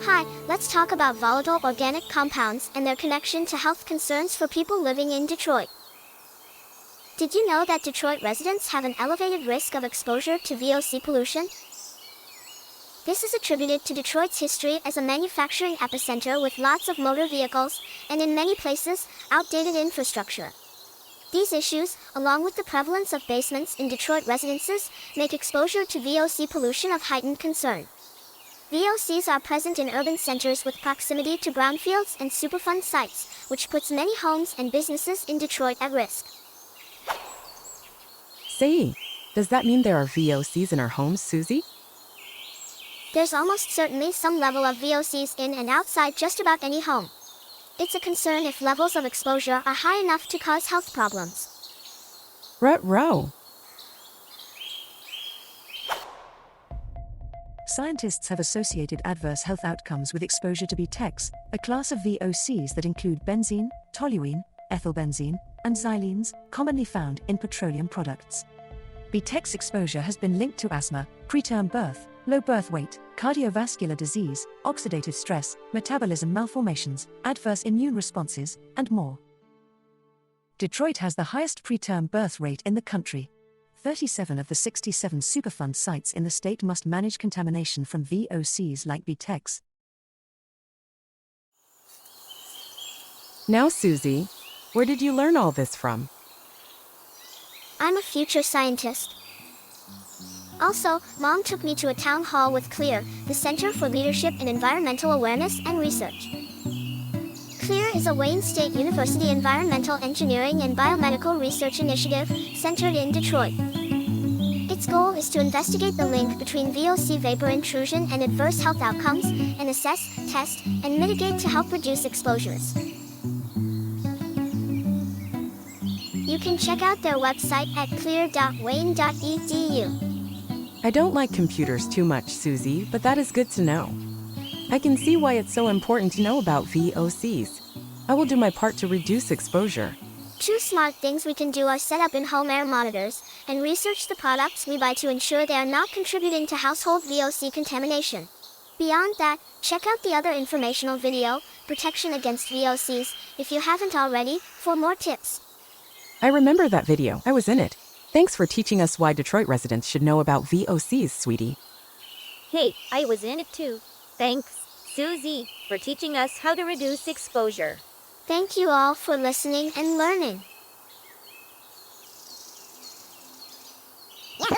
Hi, let's talk about volatile organic compounds and their connection to health concerns for people living in Detroit. Did you know that Detroit residents have an elevated risk of exposure to VOC pollution? This is attributed to Detroit's history as a manufacturing epicenter with lots of motor vehicles, and in many places, outdated infrastructure. These issues, along with the prevalence of basements in Detroit residences, make exposure to VOC pollution of heightened concern. VOCs are present in urban centers with proximity to brownfields and Superfund sites, which puts many homes and businesses in Detroit at risk. Say, does that mean there are VOCs in our homes, Suzie? There's almost certainly some level of VOCs in and outside just about any home. It's a concern if levels of exposure are high enough to cause health problems. Ruh-roh. Scientists have associated adverse health outcomes with exposure to VOCs, a class of VOCs that include benzene, toluene, ethylbenzene, and xylenes, commonly found in petroleum products. VOCs exposure has been linked to asthma, preterm birth, low birth weight, cardiovascular disease, oxidative stress, metabolism malformations, adverse immune responses, and more. Detroit has the highest preterm birth rate in the country. 37 of the 67 Superfund sites in the state must manage contamination from VOCs like VOCs. Now, Suzie, where did you learn all this from? I'm a future scientist. Also, Mom took me to a town hall with CLEAR, the Center for Leadership in Environmental Awareness and Research. CLEAR is a Wayne State University environmental engineering and biomedical research initiative centered in Detroit. Its goal is to investigate the link between VOC vapor intrusion and adverse health outcomes, and assess, test, and mitigate to help reduce exposures. You can check out their website at clear.wayne.edu. I don't like computers too much, Suzie, but that is good to know. I can see why it's so important to know about VOCs. I will do my part to reduce exposure. Two smart things we can do are set up in-home air monitors, and research the products we buy to ensure they are not contributing to household VOC contamination. Beyond that, check out the other informational video, Protection Against VOCs, if you haven't already, for more tips. I remember that video. I was in it. Thanks for teaching us why Detroit residents should know about VOCs, sweetie. Hey, I was in it too. Thanks, Suzie, for teaching us how to reduce exposure. Thank you all for listening and learning. Yahoo!